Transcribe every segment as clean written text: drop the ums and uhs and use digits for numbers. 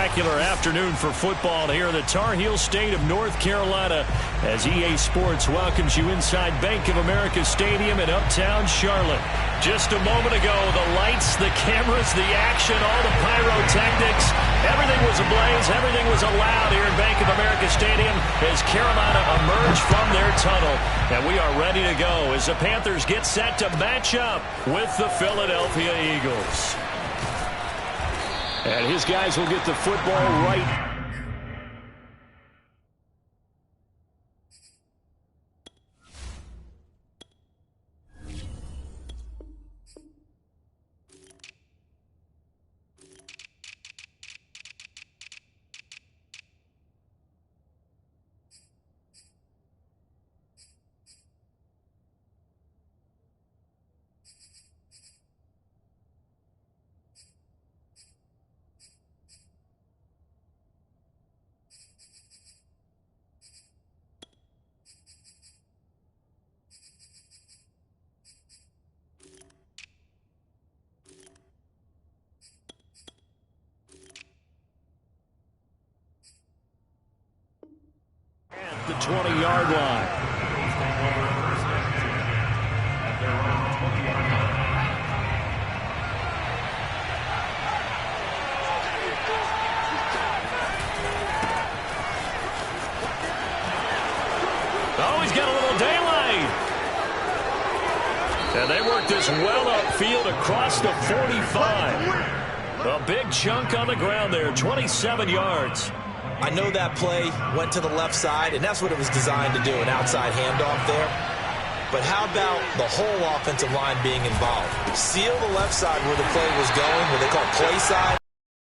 spectacular afternoon for football here in the Tar Heel state of North Carolina as EA Sports welcomes you inside Bank of America Stadium in uptown Charlotte. Just a moment ago, the lights, the cameras, the action, all the pyrotechnics, everything was ablaze, everything was allowed here in Bank of America Stadium as Carolina emerged from their tunnel. And we are ready to go as the Panthers get set to match up with the Philadelphia Eagles. And his guys will get the football right. The 20-yard line. Oh, he's got a little daylight. And they work this well upfield across the 45. A big chunk on the ground there, 27 yards. I know that play went to the left side, and that's what it was designed to do, an outside handoff there. But how about the whole offensive line being involved? Seal the left side where the play was going, what they call play side,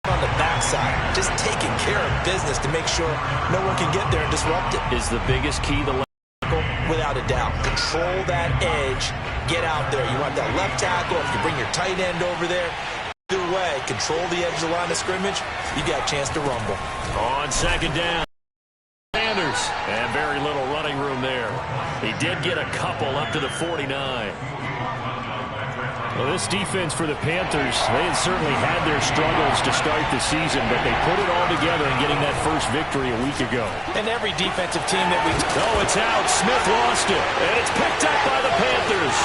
on the back side. Just taking care of business to make sure no one can get there and disrupt it. Is the biggest key the left tackle? Without a doubt. Control that edge. Get out there. You want that left tackle. If you bring your tight end over there, either way, control the edge of the line of scrimmage, you got a chance to rumble. On second down, Sanders, and very little running room there. He did get a couple up to the 49. Well, this defense for the Panthers, they had certainly had their struggles to start the season, but they put it all together in getting that first victory a week ago. And every defensive team that we... Oh, it's out. Smith lost it, and it's picked up by the Panthers.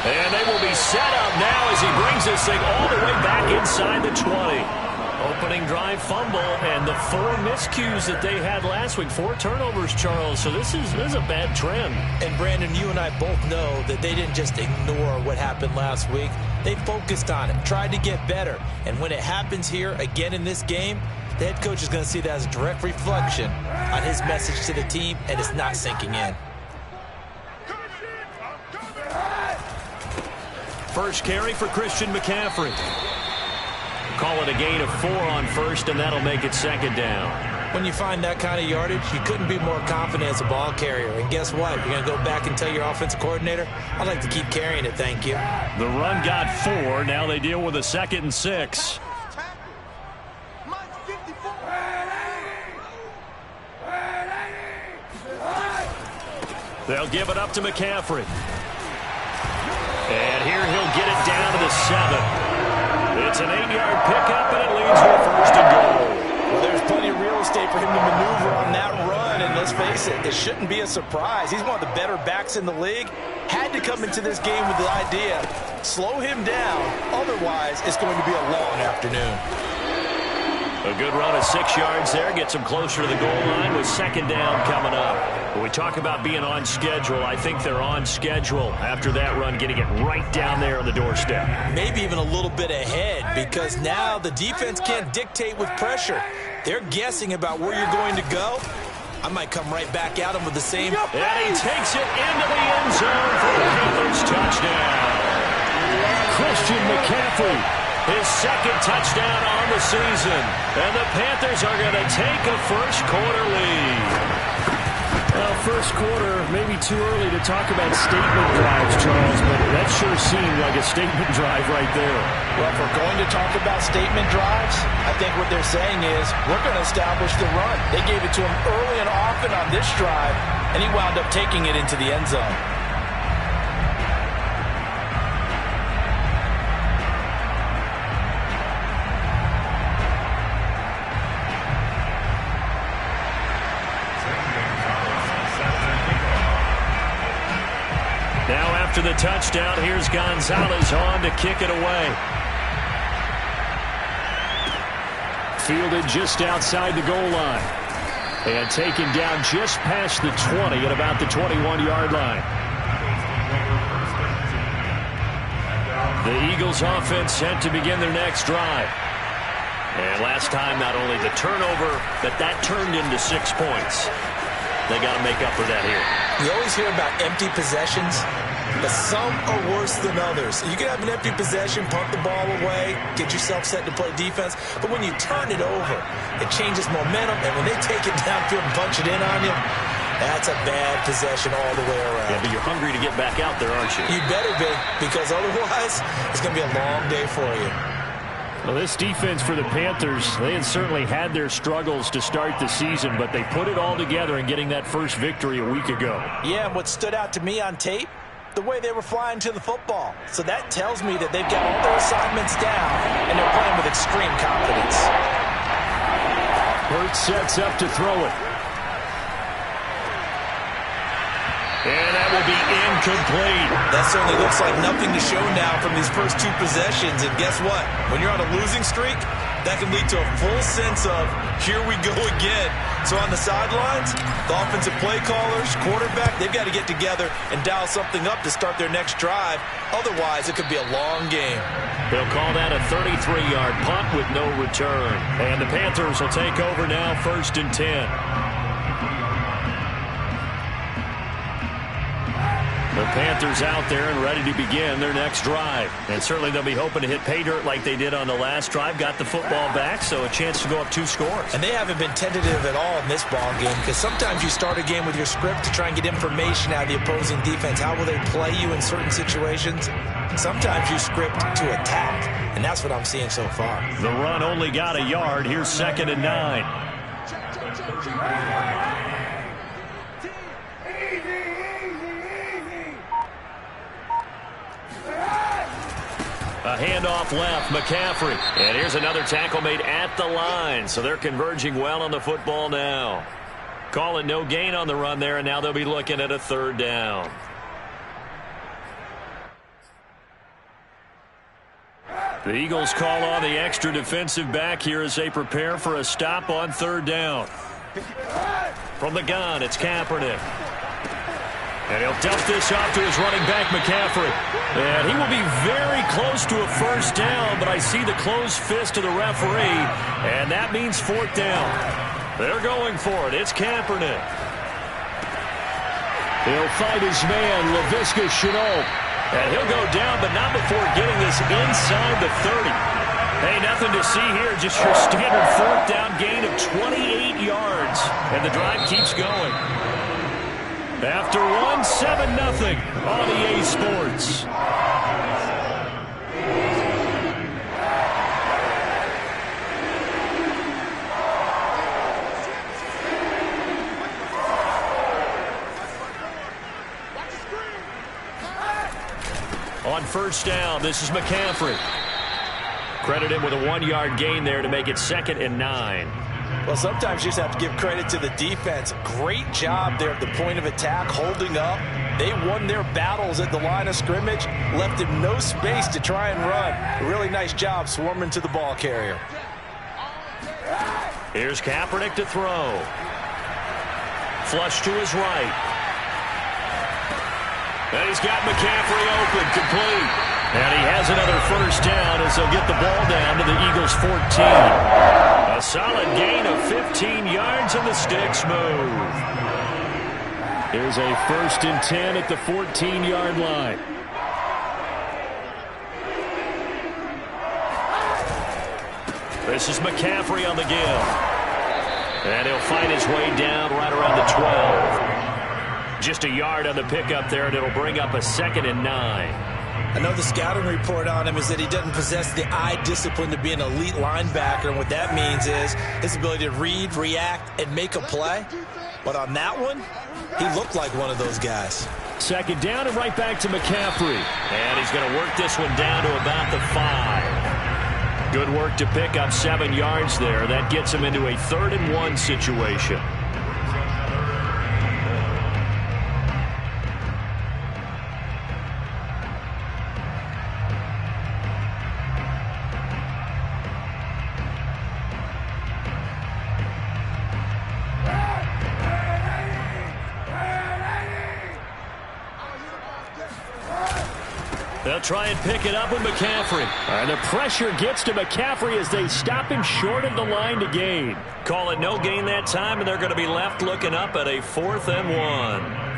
And they will be set up now as he brings this thing all the way back inside the 20. Opening drive fumble, and the 4 miscues that they had last week. 4 turnovers, Charles. So this is a bad trend. And, Brandon, you and I both know that they didn't just ignore what happened last week. They focused on it, tried to get better. And when it happens here again in this game, the head coach is going to see that as a direct reflection on his message to the team, and it's not sinking in. First carry for Christian McCaffrey. Call it a gain of 4 on first, and that'll make it second down. When you find that kind of yardage, you couldn't be more confident as a ball carrier. And guess what? You're going to go back and tell your offensive coordinator, I'd like to keep carrying it, thank you. The run got 4. Now they deal with a 2nd and 6. They'll give it up to McCaffrey. And here he'll get it down to the 7. It's an 8-yard pickup, and it leads to first and goal. Well, there's plenty of real estate for him to maneuver on that run, and let's face it, it shouldn't be a surprise. He's one of the better backs in the league. Had to come into this game with the idea, slow him down, otherwise it's going to be a long afternoon. A good run of 6 yards there. Gets him closer to the goal line with second down coming up. When we talk about being on schedule, I think they're on schedule after that run, getting it right down there on the doorstep. Maybe even a little bit ahead, because now the defense can't dictate with pressure. They're guessing about where you're going to go. I might come right back at him with the same. And he takes it into the end zone for the Panthers touchdown. Christian McCaffrey. His second touchdown on the season. And the Panthers are going to take a first-quarter lead. Well, first quarter, maybe too early to talk about statement drives, Charles, but that sure seemed like a statement drive right there. Well, if we're going to talk about statement drives, I think what they're saying is we're going to establish the run. They gave it to him early and often on this drive, and he wound up taking it into the end zone. After the touchdown, here's Gonzalez on to kick it away. Fielded just outside the goal line. And taken down just past the 20 at about the 21-yard line. The Eagles offense set to begin their next drive. And last time, not only the turnover, but that turned into 6 points. They got to make up for that here. You always hear about empty possessions, but some are worse than others. You can have an empty possession, punt the ball away, get yourself set to play defense, but when you turn it over, it changes momentum, and when they take it downfield and punch it in on you, that's a bad possession all the way around. Yeah, but you're hungry to get back out there, aren't you? You better be, because otherwise, it's going to be a long day for you. Well, this defense for the Panthers, they had certainly had their struggles to start the season, but they put it all together in getting that first victory a week ago. Yeah, and what stood out to me on tape, the way they were flying to the football. So that tells me that they've got all their assignments down, and they're playing with extreme confidence. Hurts sets up to throw it. And that will be incomplete. That certainly looks like nothing to show now from these first 2 possessions. And guess what? When you're on a losing streak, that can lead to a full sense of, here we go again. So on the sidelines, the offensive play callers, quarterback, they've got to get together and dial something up to start their next drive. Otherwise, it could be a long game. They'll call that a 33-yard punt with no return. And the Panthers will take over now, 1st and 10. The Panthers out there and ready to begin their next drive. And certainly they'll be hoping to hit pay dirt like they did on the last drive. Got the football back, so a chance to go up 2 scores. And they haven't been tentative at all in this ball game, because sometimes you start a game with your script to try and get information out of the opposing defense. How will they play you in certain situations? Sometimes you script to attack, and that's what I'm seeing so far. The run only got a yard. Here's 2nd and 9. A handoff left, McCaffrey. And here's another tackle made at the line. So they're converging well on the football now. Calling no gain on the run there, and now they'll be looking at a 3rd down. The Eagles call on the extra defensive back here as they prepare for a stop on 3rd down. From the gun, it's Kaepernick. And he'll dump this off to his running back, McCaffrey. And he will be very close to a 1st down, but I see the closed fist of the referee, and that means 4th down. They're going for it. It's Kaepernick. He'll fight his man, Laviska Shenault. And he'll go down, but not before getting this inside the 30. Hey, nothing to see here, just your standard 4th down gain of 28 yards. And the drive keeps going. After 7-0 on EA Sports. On 1st down, this is McCaffrey. Credit him with a 1-yard gain there to make it 2nd and 9. Well, sometimes you just have to give credit to the defense. Great job there at the point of attack, holding up. They won their battles at the line of scrimmage, left him no space to try and run. A really nice job swarming to the ball carrier. Here's Kaepernick to throw. Flush to his right. And he's got McCaffrey open, complete. And he has another 1st down as they'll get the ball down to the Eagles' 14. A solid gain of 15 yards, and the sticks move. Here's a 1st and 10 at the 14-yard line. This is McCaffrey on the give. And he'll find his way down right around the 12. Just a yard on the pickup there, and it'll bring up a 2nd and 9. I know the scouting report on him is that he doesn't possess the eye discipline to be an elite linebacker, and what that means is his ability to read, react, and make a play. But on that one, he looked like one of those guys. 2nd down and right back to McCaffrey. And he's going to work this one down to about the 5. Good work to pick up 7 yards there. That gets him into a 3rd and 1 situation. try and pick it up with McCaffrey. And the pressure gets to McCaffrey as they stop him short of the line to gain. Call it no gain that time, and they're going to be left looking up at a 4th and 1.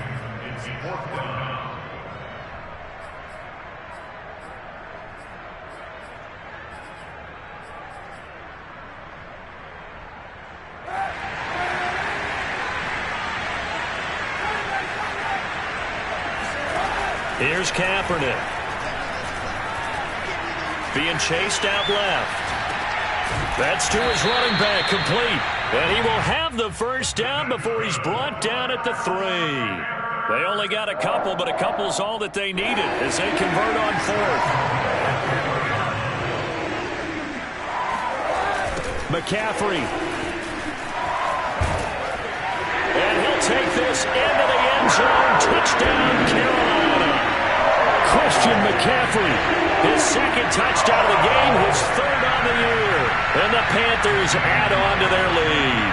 Here's Kaepernick. Being chased out left. That's to his running back, complete. And he will have the first down before he's brought down at the 3. They only got a couple, but a couple's all that they needed as they convert on 4th. McCaffrey. And he'll take this into the end zone. Touchdown, Carolina. Christian McCaffrey, his 2nd touchdown of the game, his 3rd on the year. And the Panthers add on to their lead.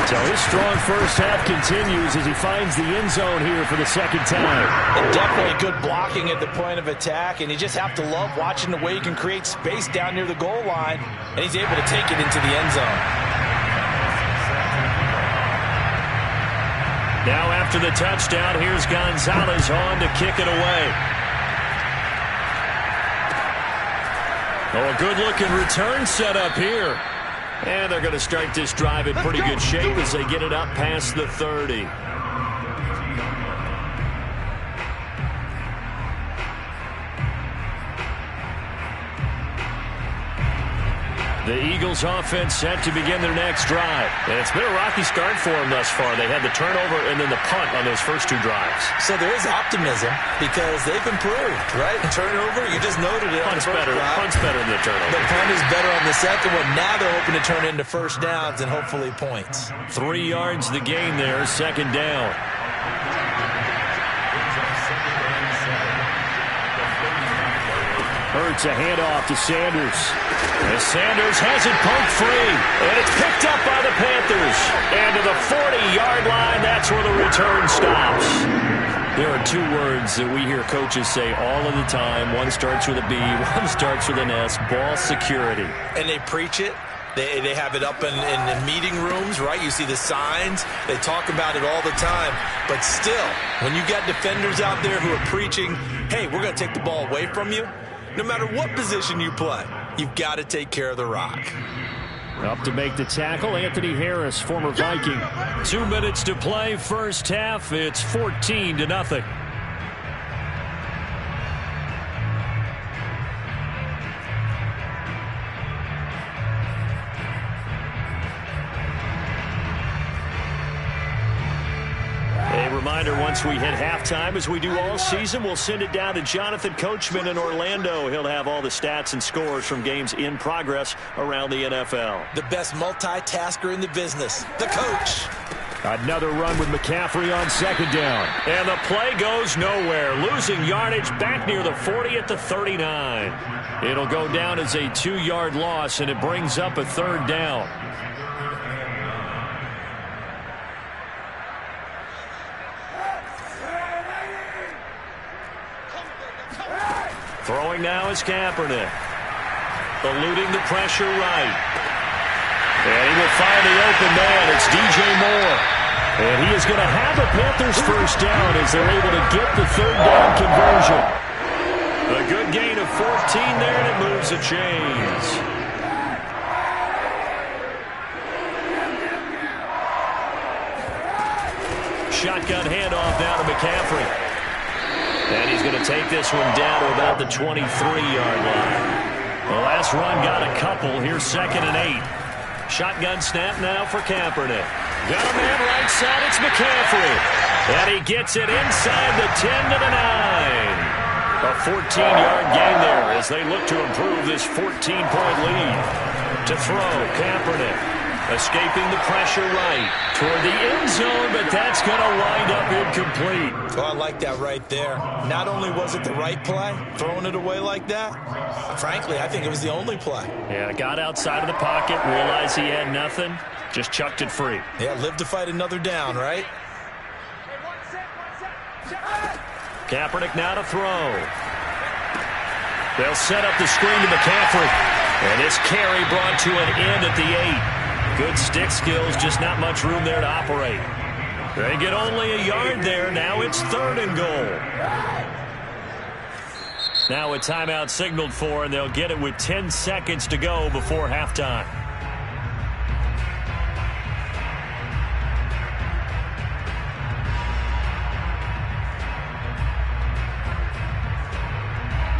So his strong first half continues as he finds the end zone here for the 2nd time. And definitely good blocking at the point of attack, and you just have to love watching the way he can create space down near the goal line, and he's able to take it into the end zone. Now after the touchdown, here's Gonzalez on to kick it away. Oh, a good-looking return set up here. And they're going to start this drive in pretty good shape as they get it up past the 30. The Eagles offense set to begin their next drive. And it's been a rocky start for them thus far. They had the turnover and then the punt on those first 2 drives. So there is optimism because they've improved, right? Turnover, you just noted it. Punt's better than the turnover. The punt is better on the second one. Now they're hoping to turn it into first downs and hopefully points. 3 yards the gain there, 2nd down. Hurts a handoff to Sanders. And Sanders has it poked free. And it's picked up by the Panthers. And to the 40-yard line, that's where the return stops. There are 2 words that we hear coaches say all of the time. One starts with a B, one starts with an S. Ball security. And they preach it. They have it up in meeting rooms, right? You see the signs. They talk about it all the time. But still, when you got defenders out there who are preaching, hey, we're going to take the ball away from you, no matter what position you play, you've got to take care of the rock. Up to make the tackle, Anthony Harris, former Viking. 2 minutes to play, first half. It's 14-0. A reminder, once we hit halftime, as we do all season, we'll send it down to Jonathan Coachman in Orlando. He'll have all the stats and scores from games in progress around the NFL. The best multitasker in the business, the coach. Another run with McCaffrey on 2nd down. And the play goes nowhere. Losing yardage back near the 40 at the 39. It'll go down as a 2-yard loss, and it brings up a 3rd down. Throwing now is Kaepernick. Eluding the pressure right. And he will find the open man. It's DJ Moore. And he is going to have the Panthers first down as they're able to get the 3rd down conversion. A good gain of 14 there, and it moves the chains. Shotgun handoff down to McCaffrey. And he's going to take this one down to about the 23-yard line. The last run got a couple. Here's 2nd and 8. Shotgun snap now for Kaepernick. Got a man right side. It's McCaffrey. And he gets it inside the 10 to the 9. A 14-yard gain there as they look to improve this 14-point lead. To throw, Kaepernick. Escaping the pressure right toward the end zone, but that's going to wind up incomplete. Oh, I like that right there. Not only was it the right play, throwing it away like that, frankly, I think it was the only play. Yeah, got outside of the pocket, realized he had nothing, just chucked it free. Yeah, live to fight another down, right? Kaepernick now to throw. They'll set up the screen to McCaffrey. And this carry brought to an end at the 8. Good stick skills, just not much room there to operate. They get only a yard there. Now it's 3rd and goal. Now a timeout signaled for, and they'll get it with 10 seconds to go before halftime.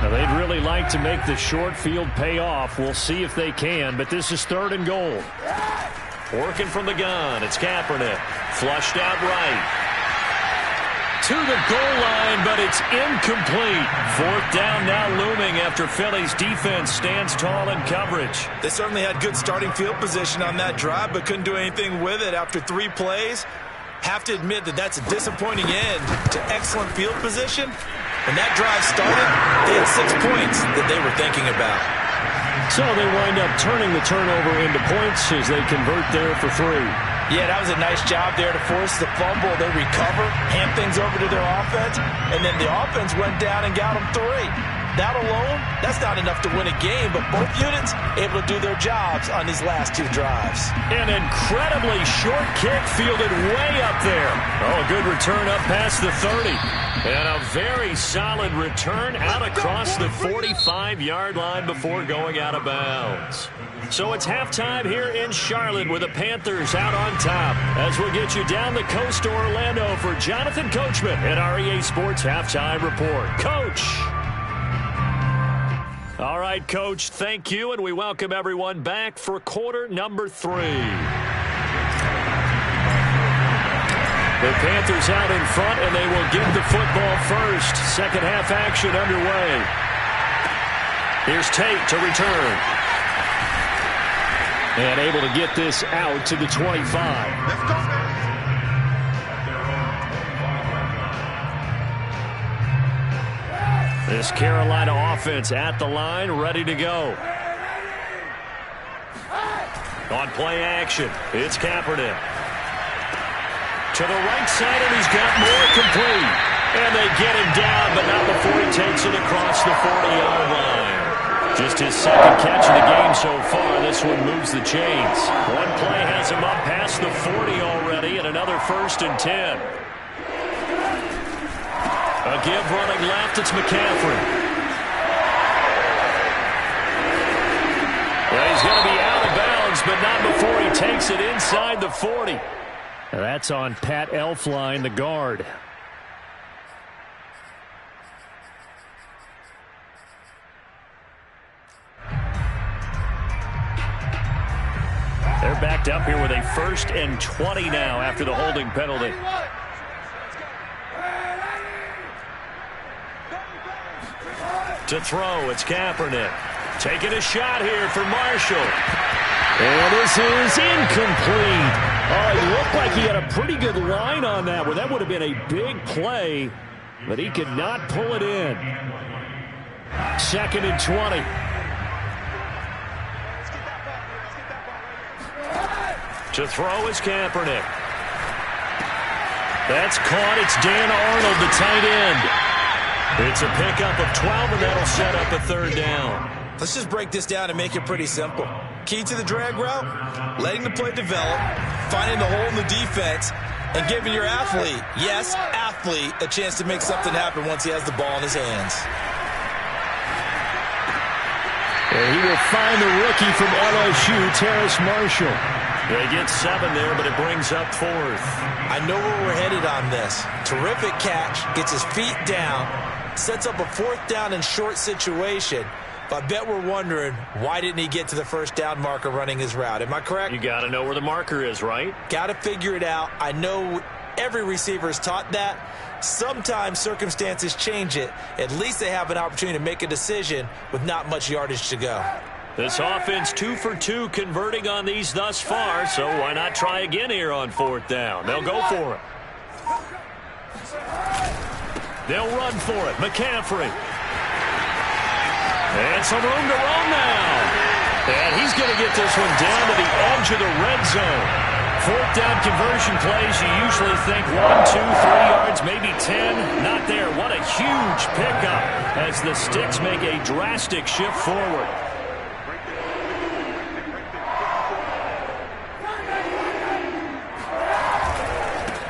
Now they'd really like to make the short field pay off. We'll see if they can, but this is 3rd and goal. Working from the gun, it's Kaepernick. Flushed out right. To the goal line, but it's incomplete. 4th down now looming after Philly's defense stands tall in coverage. They certainly had good starting field position on that drive, but couldn't do anything with it after 3 plays. Have to admit that that's a disappointing end to excellent field position. When that drive started, they had 6 points that they were thinking about. So they wind up turning the turnover into points as they convert there for 3. Yeah, that was a nice job there to force the fumble. They recover, hand things over to their offense, and then the offense went down and got them 3. That alone, that's not enough to win a game, but both units able to do their jobs on these last 2 drives. An incredibly short kick fielded way up there. Oh, a good return up past the 30. And a very solid return out across the 45-yard line before going out of bounds. So it's halftime here in Charlotte with the Panthers out on top. As we'll get you down the coast to Orlando for Jonathan Coachman at our EA Sports Halftime Report. Coach! All right, Coach, thank you, and we welcome everyone back for quarter number 3. The Panthers out in front, and they will give the football first. Second half action underway. Here's Tate to return. And able to get this out to the 25. Let's go. This Carolina offense at the line, ready to go. On play action, it's Kaepernick. To the right side, and he's got more complete. And they get him down, but not before he takes it across the 40-yard line. Just his second catch of the game so far. This one moves the chains. One play has him up past the 40 already, and another 1st and 10. A give running left, it's McCaffrey. Well, he's going to be out of bounds, but not before he takes it inside the 40. That's on Pat Elflein, the guard. They're backed up here with a 1st and 20 now after the holding penalty. To throw, it's Kaepernick. Taking a shot here for Marshall. And this is incomplete. Oh, he looked like he had a pretty good line on that one. That would have been a big play, but he could not pull it in. 2nd and 20. To throw is Kaepernick. That's caught. It's Dan Arnold, the tight end. It's a pickup of 12, and that'll set up a 3rd down. Let's just break this down and make it pretty simple. Key to the drag route, letting the play develop, finding the hole in the defense, and giving your athlete, yes, athlete, a chance to make something happen once he has the ball in his hands. And he will find the rookie from LSU, Terrace Marshall. They get 7 there, but it brings up 4th. I know where we're headed on this. Terrific catch, gets his feet down, sets up a 4th down and short situation. But I bet we're wondering, why didn't he get to the 1st down marker running his route? Am I correct? You got to know where the marker is, right? Got to figure it out. I know every receiver is taught that. Sometimes circumstances change it. At least they have an opportunity to make a decision with not much yardage to go. This offense 2 for 2 converting on these thus far, so why not try again here on 4th down? They'll go for it. They'll run for it. McCaffrey. And some room to roam now. And he's going to get this one down to the edge of the red zone. fourth down conversion plays, you usually think 1, 2, 3 yards, maybe 10. Not there. What a huge pickup as the Sticks make a drastic shift forward.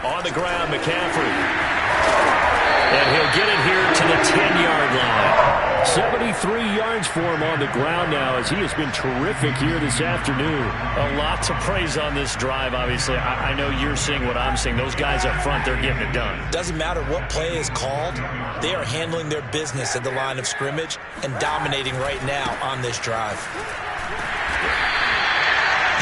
On the ground, McCaffrey. And he'll get it here to the 10-yard line. 73 yards for him on the ground now as he has been terrific here this afternoon. A lot to praise on this drive, obviously. I know you're seeing what I'm seeing. Those guys up front, they're getting it done. Doesn't matter what play is called. They are handling their business at the line of scrimmage and dominating right now on this drive.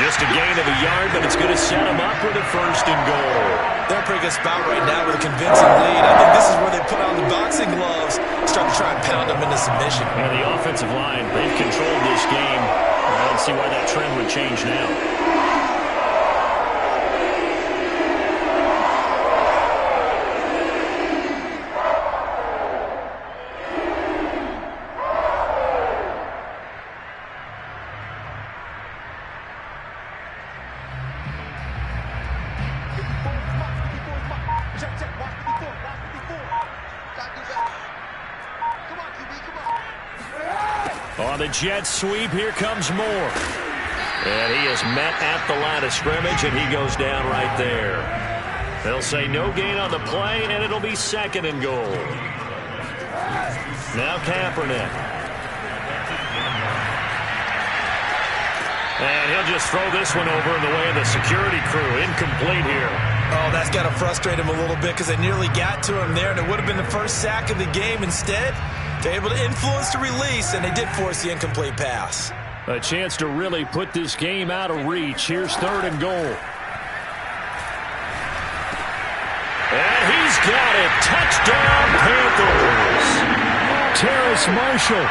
Just a gain of a yard, but it's going to set them up with a first and goal. They're in a pretty good spot right now with a convincing lead. I think this is where they put on the boxing gloves, start to try and pound them into submission. And the offensive line, they've controlled this game. I don't see why that trend would change now. On the jet sweep, here comes Moore. And he is met at the line of scrimmage, and he goes down right there. They'll say no gain on the play, and it'll be second and goal. Now Kaepernick. And he'll just throw this one over in the way of the security crew. Incomplete here. Oh, that's got to frustrate him a little bit because they nearly got to him there, and it would have been the first sack of the game. Instead, they're able to influence the release, and they did force the incomplete pass. A chance to really put this game out of reach. Here's third and goal. And he's got it. Touchdown, Panthers. Terrace Marshall,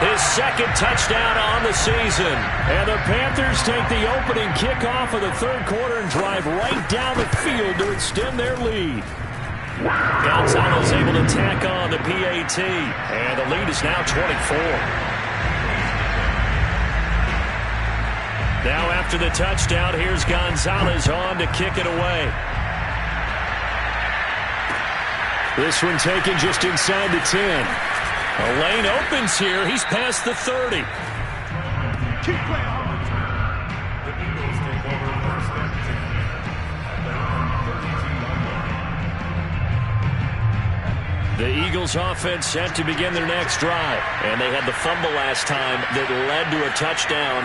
his second touchdown on the season. And the Panthers take the opening kickoff of the third quarter and drive right down the field to extend their lead. Gonzalez able to tack on the PAT. And the lead is now 24. Now after the touchdown, here's Gonzalez on to kick it away. This one taken just inside the 10. A lane opens here. He's past the 30. Keep playing. The Eagles offense set to begin their next drive. And they had the fumble last time that led to a touchdown.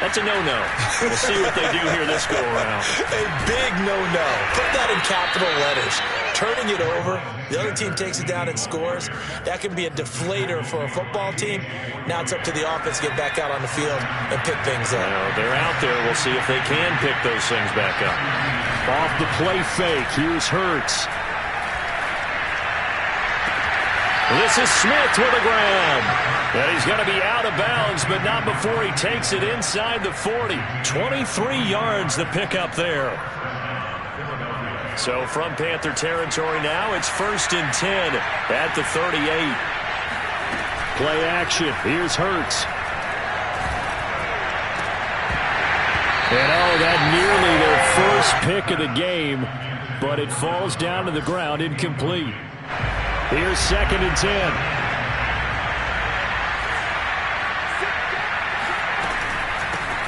That's a no-no. We'll see what they do here this go-around. A big no-no. Put that in capital letters. Turning it over, the other team takes it down and scores. That can be a deflator for a football team. Now it's up to the offense to get back out on the field and pick things up. Well, they're out there. We'll see if they can pick those things back up. Off the play fake. Here's Hurts. This is Smith with a grab. And he's going to be out of bounds, but not before he takes it inside the 40. 23 yards the pickup there. So from Panther territory now, it's 1st and 10 at the 38. Play action. Here's Hurts. And that nearly their first pick of the game, but it falls down to the ground incomplete. Here's 2nd and 10.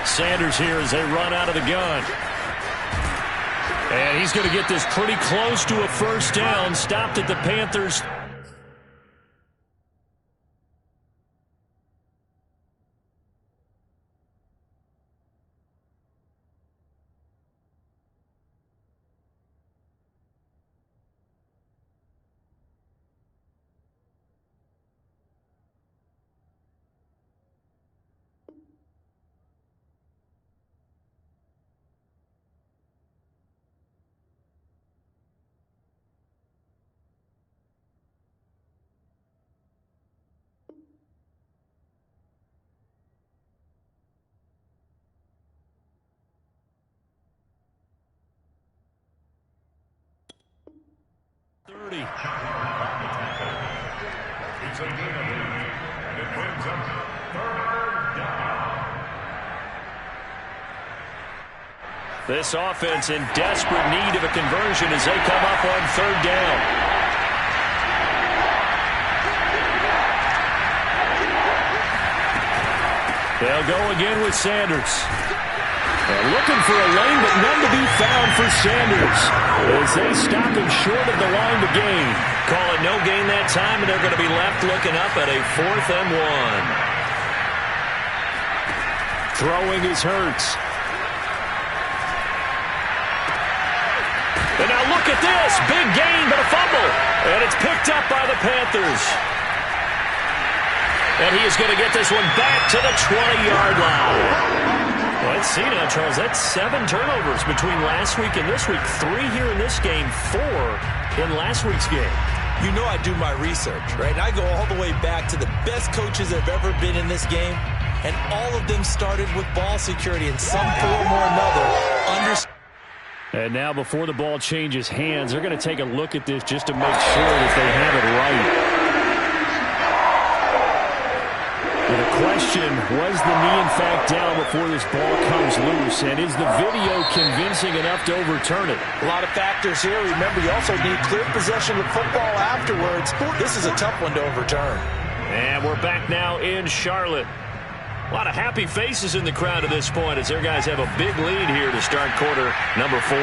Sanders here as they run out of the gun. And he's going to get this pretty close to a first down. Stopped at the Panthers. This offense in desperate need of a conversion as they come up on third down. They'll go again with Sanders. And looking for a lane, but none to be found for Sanders as they stop him short of the line to gain. Call it no gain that time, and they're going to be left looking up at a 4th and 1. Throwing is Hurts. And now look at this. Big gain, but a fumble. And it's picked up by the Panthers. And he is going to get this one back to the 20-yard line. Let's see now, Charles. That's 7 turnovers between last week and this week. 3 here in this game, 4 in last week's game. You know I do my research, right? And I go all the way back to the best coaches that have ever been in this game. And all of them started with ball security in some form or another. And now before the ball changes hands, they're going to take a look at this just to make sure that they have it right. And the question, was the knee in fact down before this ball comes loose? And is the video convincing enough to overturn it? A lot of factors here. Remember, you also need clear possession of football afterwards. This is a tough one to overturn. And we're back now in Charlotte. A lot of happy faces in the crowd at this point as their guys have a big lead here to start quarter number 4.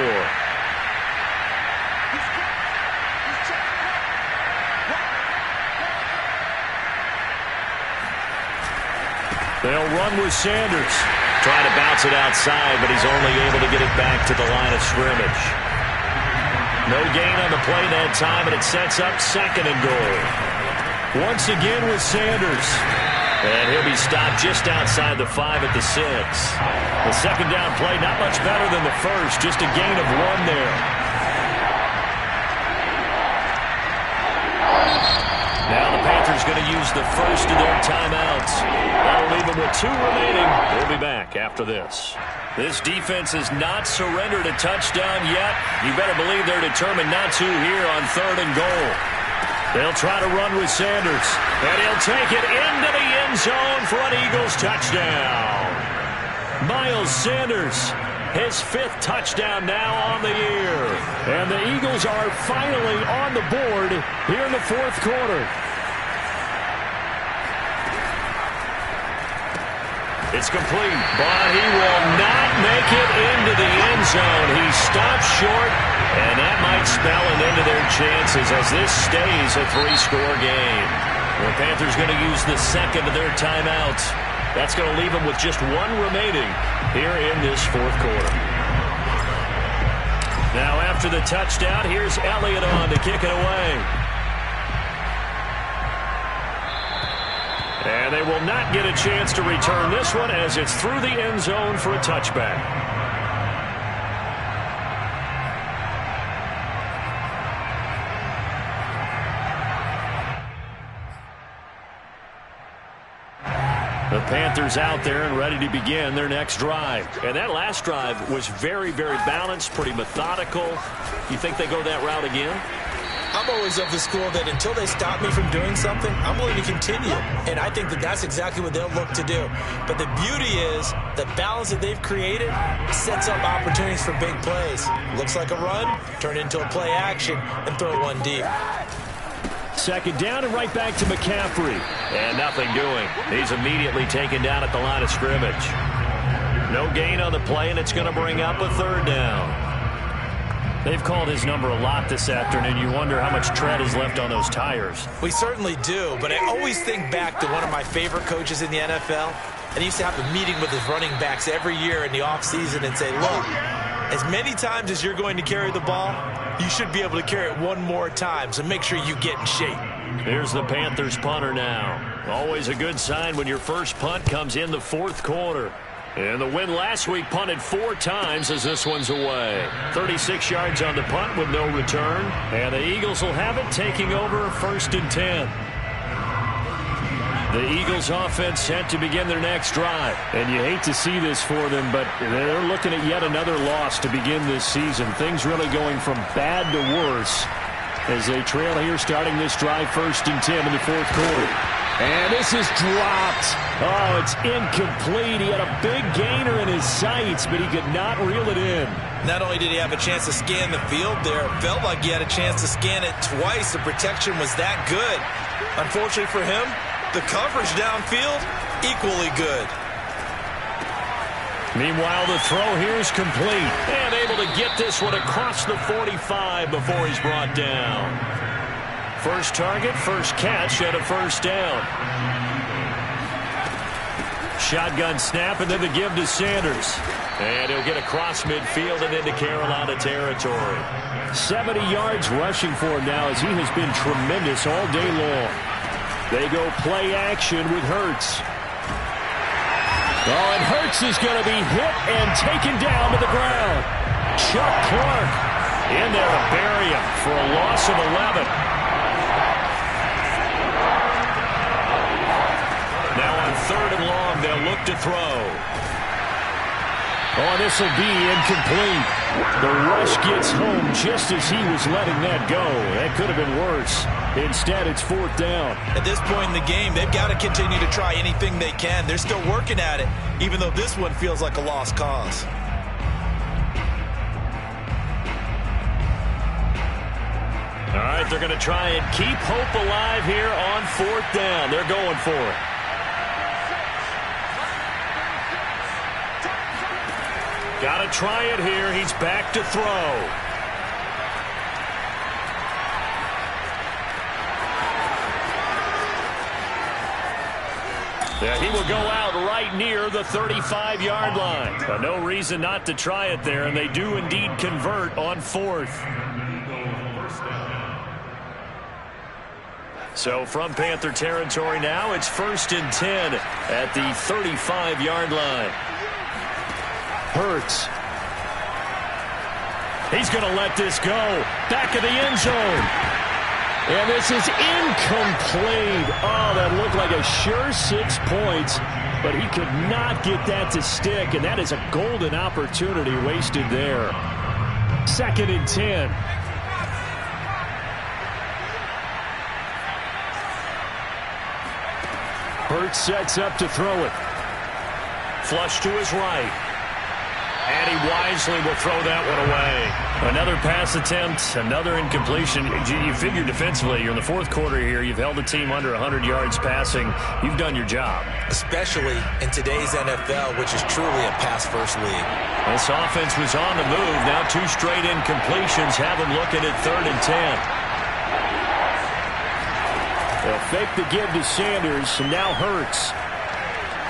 They'll run with Sanders. Trying to bounce it outside, but he's only able to get it back to the line of scrimmage. No gain on the play that time, and it sets up 2nd and goal. Once again with Sanders. And he'll be stopped just outside the 5 at the 6. The second down play not much better than the first, just a gain of 1 there. Now the Panthers going to use the first of their timeouts. That'll leave them with 2 remaining. We'll be back after this. This defense has not surrendered a touchdown yet. You better believe they're determined not to here on 3rd and goal. They'll try to run with Sanders. And he'll take it into the end zone for an Eagles touchdown. Miles Sanders, his 5th touchdown now on the year. And the Eagles are finally on the board here in the 4th quarter. It's complete, but he will not make it into the end zone. He stopped short, and that might spell an end to their chances as this stays a 3-score game. The Panthers going to use the second of their timeouts. That's going to leave them with just 1 remaining here in this 4th quarter. Now after the touchdown, here's Elliott on to kick it away. And they will not get a chance to return this one as it's through the end zone for a touchback. The Panthers out there and ready to begin their next drive. And that last drive was very, very balanced, pretty methodical. You think they go that route again? I'm always of the school that until they stop me from doing something, I'm willing to continue. And I think that that's exactly what they'll look to do. But the beauty is the balance that they've created sets up opportunities for big plays. Looks like a run, turn into a play action, and throw one deep. Second down and right back to McCaffrey. And nothing doing. He's immediately taken down at the line of scrimmage. No gain on the play, and it's going to bring up a 3rd down. They've called his number a lot this afternoon. You wonder how much tread is left on those tires. We certainly do, but I always think back to one of my favorite coaches in the NFL. And he used to have a meeting with his running backs every year in the offseason and say, look, as many times as you're going to carry the ball, you should be able to carry it 1 more time, so make sure you get in shape. Here's the Panthers punter now. Always a good sign when your first punt comes in the 4th quarter. And the win last week punted 4 times as this one's away. 36 yards on the punt with no return. And the Eagles will have it taking over 1st and 10. The Eagles offense set to begin their next drive. And you hate to see this for them, but they're looking at yet another loss to begin this season. Things really going from bad to worse as they trail here starting this drive 1st and 10 in the 4th quarter. And this is dropped. Oh, it's incomplete. He had a big gainer in his sights, but he could not reel it in. Not only did he have a chance to scan the field there, it felt like he had a chance to scan it twice. The protection was that good. Unfortunately for him, the coverage downfield, equally good. Meanwhile, the throw here is complete. And able to get this one across the 45 before he's brought down. First target, first catch, and a first down. Shotgun snap, and then the give to Sanders. And he'll get across midfield and into Carolina territory. 70 yards rushing for him now as he has been tremendous all day long. They go play action with Hurts. Oh, and Hurts is going to be hit and taken down to the ground. Chuck Clark in there to bury him for a loss of 11. Now on 3rd and long, they'll look to throw. Oh, this will be incomplete. The rush gets home just as he was letting that go. That could have been worse. Instead, it's 4th down. At this point in the game, they've got to continue to try anything they can. They're still working at it, even though this one feels like a lost cause. All right, they're going to try and keep hope alive here on 4th down. They're going for it. Got to try it here. He's back to throw. Yeah, he will go out right near the 35-yard line. No reason not to try it there, and they do indeed convert on 4th. So from Panther territory now, it's 1st and 10 at the 35-yard line. Hurts. He's going to let this go. Back of the end zone. And this is incomplete. Oh, that looked like a sure 6 points, but he could not get that to stick, and that is a golden opportunity wasted there. 2nd and 10. Hurts sets up to throw it. Flush to his right. And he wisely will throw that one away. Another pass attempt, another incompletion. You figure defensively, you're in the 4th quarter here. You've held the team under 100 yards passing. You've done your job. Especially in today's NFL, which is truly a pass-first league. This offense was on the move. Now 2 straight incompletions have them looking at 3rd and 10. They'll fake the give to Sanders, and now Hurts.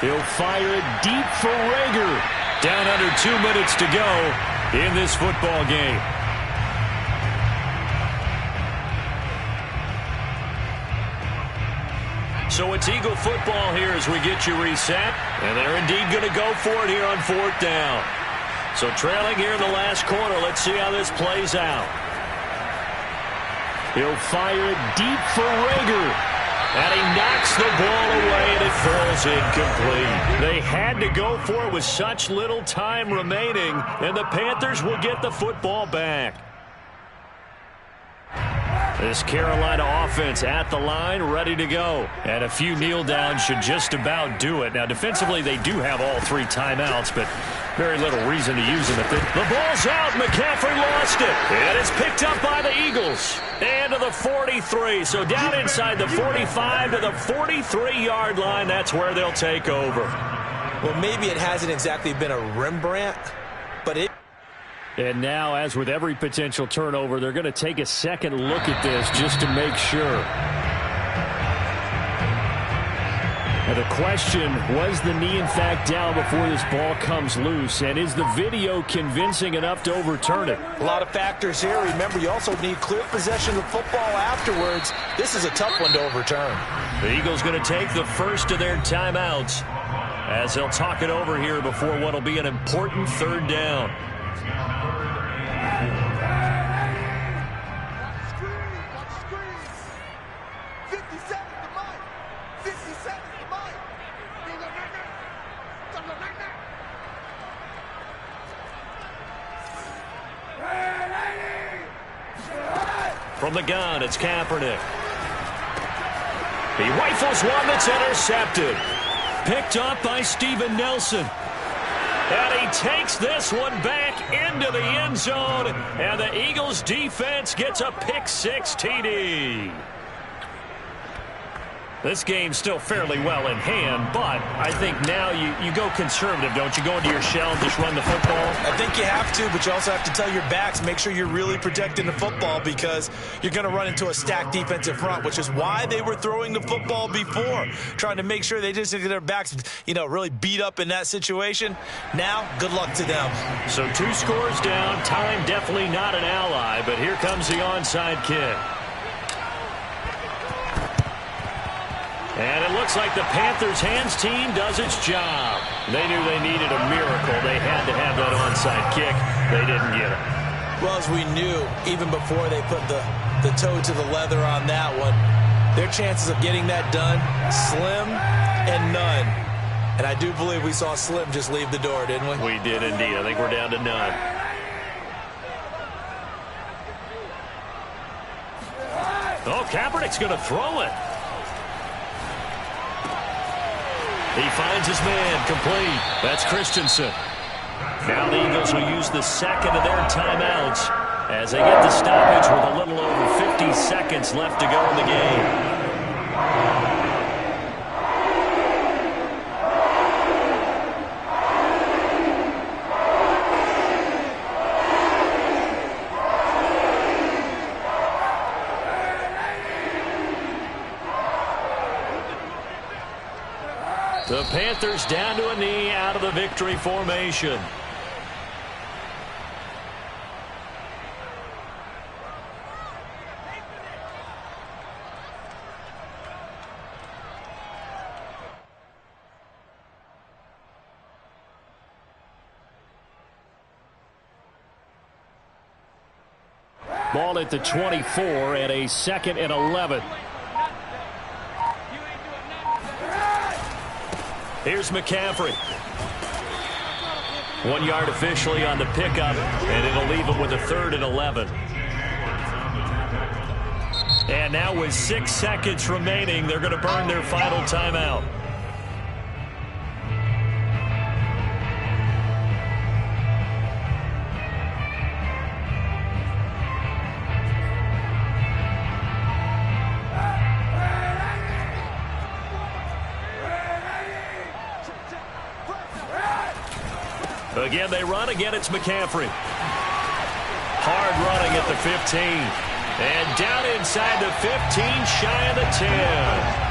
He'll fire it deep for Rager. Down under 2 minutes to go in this football game. So it's Eagle football here as we get you reset. And they're indeed going to go for it here on 4th down. So trailing here in the last quarter. Let's see how this plays out. He'll fire it deep for Rager. And he knocks the ball away, and it falls incomplete. They had to go for it with such little time remaining, and the Panthers will get the football back. This Carolina offense at the line, ready to go. And a few kneel downs should just about do it. Now, defensively, they do have all 3 timeouts, but very little reason to use them. The ball's out. McCaffrey lost it. And it's picked up by the Eagles. And to the 43. So down inside the 45 to the 43-yard line. That's where they'll take over. Well, maybe it hasn't exactly been a Rembrandt, but it... And now, as with every potential turnover, they're going to take a second look at this just to make sure. And the question, was the knee in fact down before this ball comes loose? And is the video convincing enough to overturn it? A lot of factors here. Remember, you also need clear possession of football afterwards. This is a tough one to overturn. The Eagles going to take the first of their timeouts as they'll talk it over here before what will be an important 3rd down. From the gun, it's Kaepernick. He rifles one that's intercepted. Picked up by Steven Nelson. And he takes this one back into the end zone. And the Eagles defense gets a pick-6 TD. This game's still fairly well in hand, but I think now you go conservative, don't you? Go into your shell and just run the football? I think you have to, but you also have to tell your backs, make sure you're really protecting the football because you're going to run into a stacked defensive front, which is why they were throwing the football before, trying to make sure they just get their backs, really beat up in that situation. Now, good luck to them. So 2 scores down. Time definitely not an ally, but here comes the onside kick. And it looks like the Panthers' hands team does its job. They knew they needed a miracle. They had to have that onside kick. They didn't get it. Well, as we knew, even before they put the toe to the leather on that one, their chances of getting that done, slim and none. And I do believe we saw Slim just leave the door, didn't we? We did indeed. I think we're down to none. Oh, Kaepernick's going to throw it. He finds his man, complete. That's Christensen. Now the Eagles will use the second of their timeouts as they get the stoppage with a little over 50 seconds left to go in the game. The Panthers down to a knee out of the victory formation. Ball at the 24 and a 2nd and 11. Here's McCaffrey. 1 yard officially on the pickup, and it'll leave him with a 3rd and 11. And now with 6 seconds remaining, they're going to burn their final timeout. Again, they run. Again, it's McCaffrey. Hard running at the 15. And down inside the 15, shy of the 10.